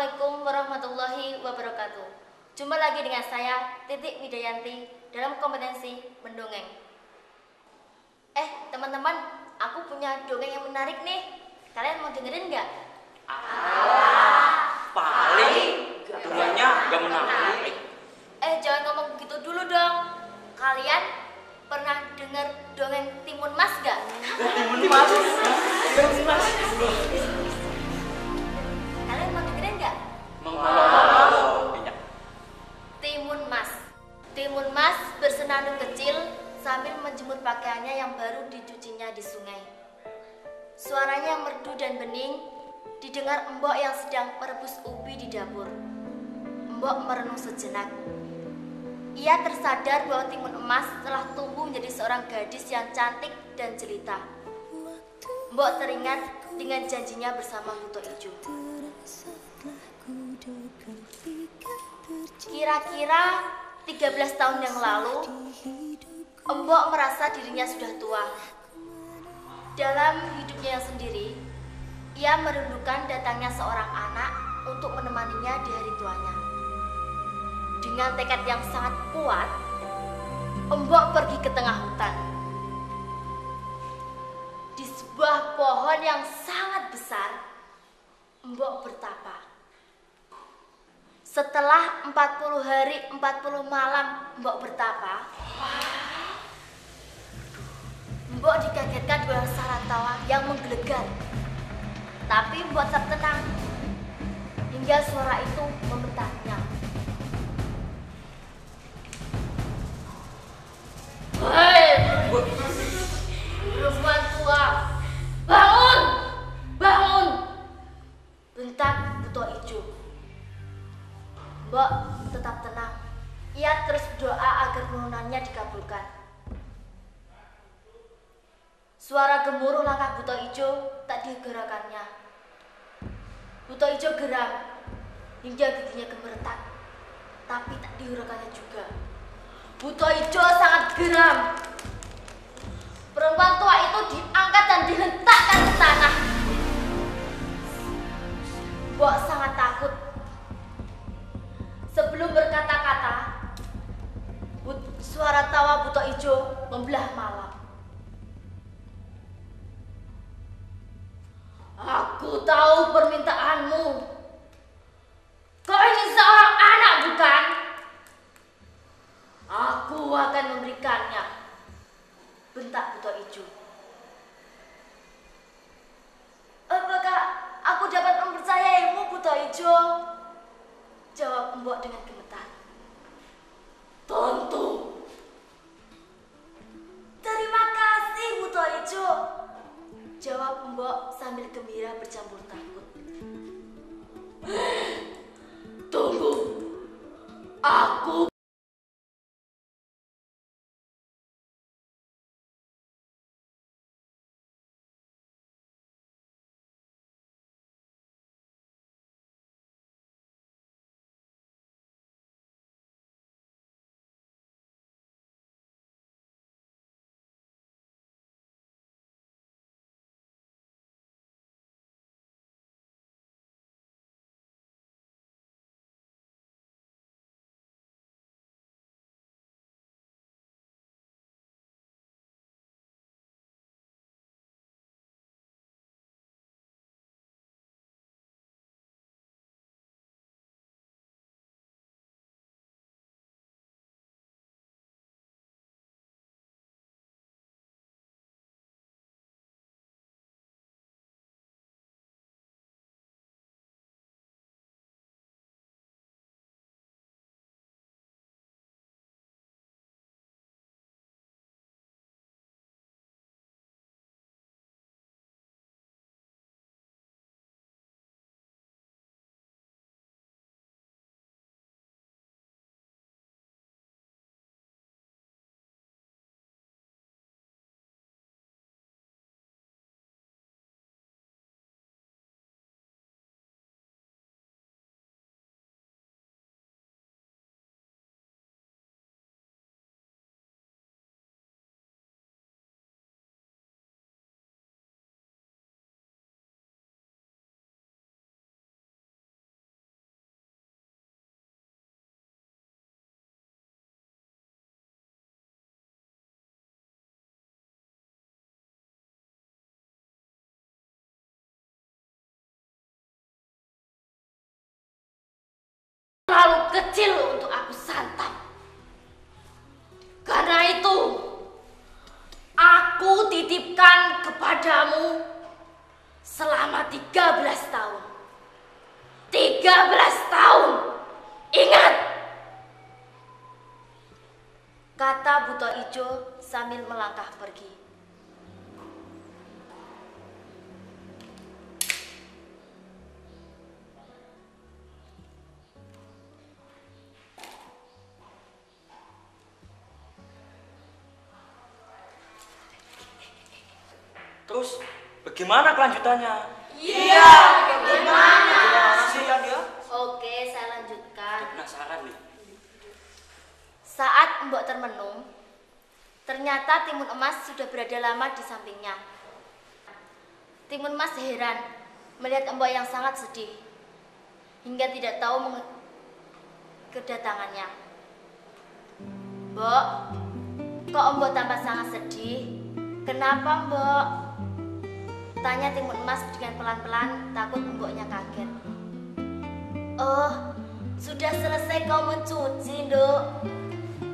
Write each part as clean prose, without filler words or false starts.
Assalamualaikum warahmatullahi wabarakatuh. Jumpa lagi dengan saya, Titik Widayanti, dalam kompetensi mendongeng. Teman-teman, aku punya dongeng yang menarik nih. Kalian mau dengerin nggak? Paling dongengnya nggak menarik. Jangan ngomong begitu dulu dong. Kalian pernah dengar dongeng Timun Mas nggak? Timun Mas. Kalian mau dengerin nggak? Mau. Timun Mas. Timun Mas bersenandung kecil sambil menjemur pakaiannya yang baru dicucinya di sungai. Suaranya merdu dan bening didengar Mbok yang sedang merebus ubi di dapur. Mbok merenung sejenak. Ia tersadar bahwa Timun Emas telah tumbuh menjadi seorang gadis yang cantik dan jelita. Mbok teringat dengan janjinya bersama Buto Ijo. Kira-kira 13 tahun yang lalu, Mbok merasa dirinya sudah tua. Dalam hidupnya yang sendiri, ia merindukan datangnya seorang anak untuk menemaninya di hari tuanya. Dengan tekad yang sangat kuat, Mbok pergi ke tengah hutan. Di sebuah pohon yang sangat besar, Mbok bertapa. Setelah 40 hari 40 malam Mbok bertapa, Mbok dikagetkan dengan suara tawa yang menggelegar. Tapi Mbok tetap tenang hingga suara itu membentaknya. Hei, perempuan tua, bangun, bangun! Bentak Buto Ijo. Mbok tetap tenang. Ia terus berdoa agar permohonannya dikabulkan. Suara gemuruh langkah Buto Ijo tak digerakannya. Buto Ijo geram hingga giginya gemeretak, tapi tak dihiraukannya juga. Buto Ijo sangat geram. Perempuan tua itu diangkat dan dihentakkan ke tanah. Mbok sangat takut. Sebelum berkata-kata, suara tawa Buto Ijo membelah malam. Aku tahu permintaanmu. Kau ingin seorang anak, bukan? Aku akan memberikannya, bentak Buto Ijo. Apakah aku dapat mempercayaimu, Buto Ijo? Jawab Mbok dengan gemetar. Tentu. Terima kasih, Buto Ijo. Jawab Mbok sambil gembira bercampur takut. Tunggu. Aku terlalu kecil untuk aku santap. Karena itu, aku titipkan kepadamu selama 13 tahun. 13 tahun. Ingat! Kata Buto Ijo sambil melangkah pergi. Terus bagaimana kelanjutannya? Iya, bagaimana? Gimana sih ya dia? Oke, saya lanjutkan. Penasaran nih. Saat Mbok termenung, ternyata Timun Emas sudah berada lama di sampingnya. Timun Emas heran melihat Mbok yang sangat sedih, hingga tidak tahu kedatangannya. Mbok, kok Mbok tampak sangat sedih? Kenapa, Mbok? Tanya Timun Emas dengan pelan-pelan, takut Mboknya kaget. Oh, sudah selesai kau mencuci, Nduk.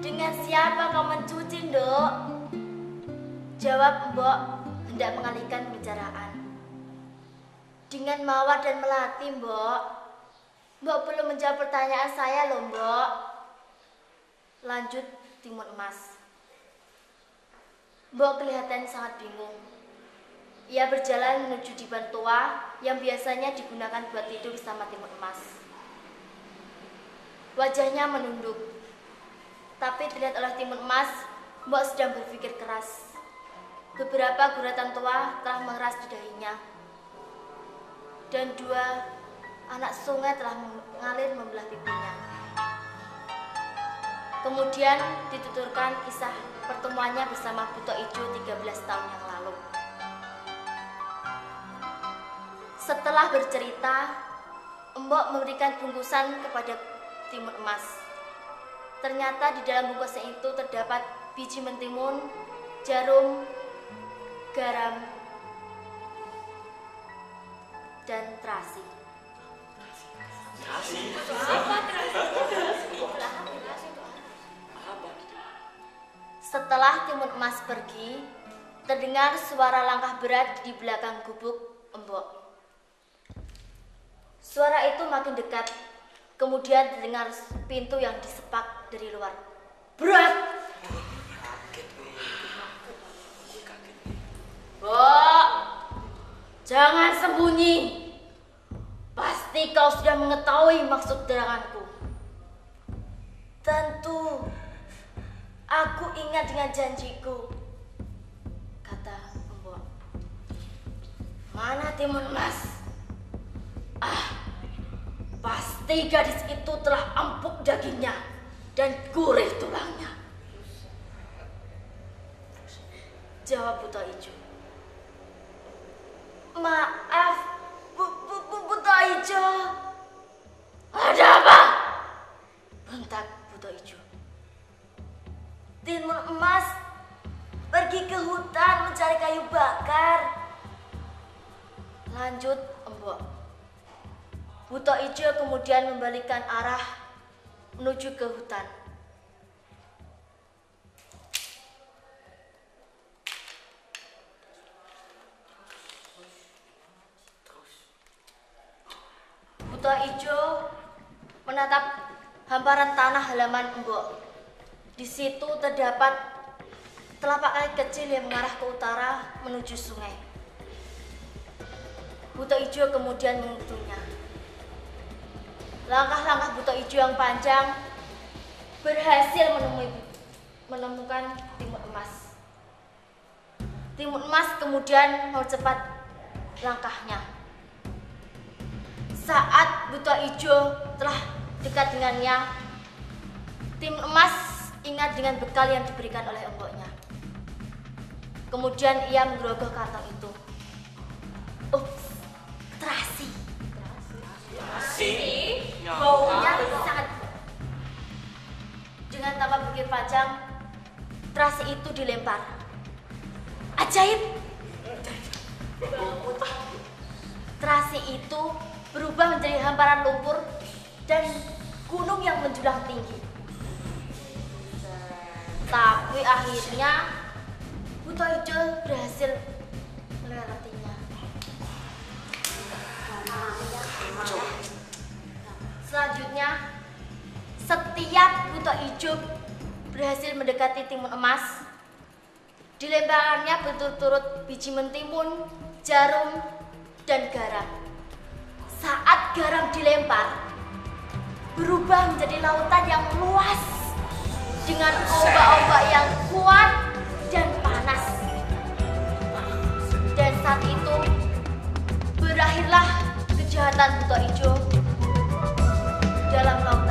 Dengan siapa kau mencuci, Nduk? Jawab Mbok hendak mengalihkan pembicaraan. Dengan Mawar dan Melati, Mbok. Mbok belum menjawab pertanyaan saya loh, Mbok. Lanjut Timun Emas. Mbok kelihatan sangat bingung. Ia berjalan menuju divan tua yang biasanya digunakan buat tidur bersama Timun Emas. Wajahnya menunduk. Tapi terlihat oleh Timun Emas, Mbok sedang berpikir keras. Beberapa guratan tua telah mengeras di dahinya. Dan 2 anak sungai telah mengalir membelah pipinya. Kemudian dituturkan kisah pertemuannya bersama Buto Ijo 13 tahun yang lalu. Setelah bercerita, Mbok memberikan bungkusan kepada Timun Emas. Ternyata di dalam bungkusan itu terdapat biji mentimun, jarum, garam, dan terasi. Setelah Timun Emas pergi, terdengar suara langkah berat di belakang gubuk Mbok. Suara itu makin dekat, kemudian terdengar pintu yang disepak dari luar. Berat! Mbok, jangan sembunyi. Pasti kau sudah mengetahui maksud datanganku. Tentu. Aku ingat dengan janjiku, kata Mbok. Mana Timun Emas? Pasti gadis itu telah empuk dagingnya dan gurih tulangnya. Jawab Buto Ijo. Maaf, Buto Ijo. Ada apa? Bentak Buto Ijo. Timun Emas pergi ke hutan mencari kayu bakar. Lanjut Mbok. Buto Ijo kemudian membalikkan arah menuju ke hutan. Buto Ijo menatap hamparan tanah halaman Mbok. Di situ terdapat telapak kaki kecil yang mengarah ke utara menuju sungai. Buto Ijo kemudian mengikutinya. Langkah-langkah Buto Ijo yang panjang berhasil menemukan Timun Emas. Timun Emas kemudian mempercepat langkahnya. Saat Buto Ijo telah dekat dengannya, Timun Emas ingat dengan bekal yang diberikan oleh emboknya. Kemudian ia menggerogoh kantong itu. Ups, terasi. Baunya sangat. Dengan tanpa berpikir panjang, terasi itu dilempar. Ajaib! Terasi itu berubah menjadi hamparan lumpur dan gunung yang menjulang tinggi. Tapi akhirnya Buto Ijo berhasil melewatinya. Selanjutnya, setiap Buto Ijo berhasil mendekati timun emas, dilemparkannya berturut-turut biji mentimun, jarum, dan garam. Saat garam dilempar, berubah menjadi lautan yang luas dengan ombak-ombak yang kuat dan panas. Dan saat itu, berakhirlah kejahatan Buto Ijo dalam lautan.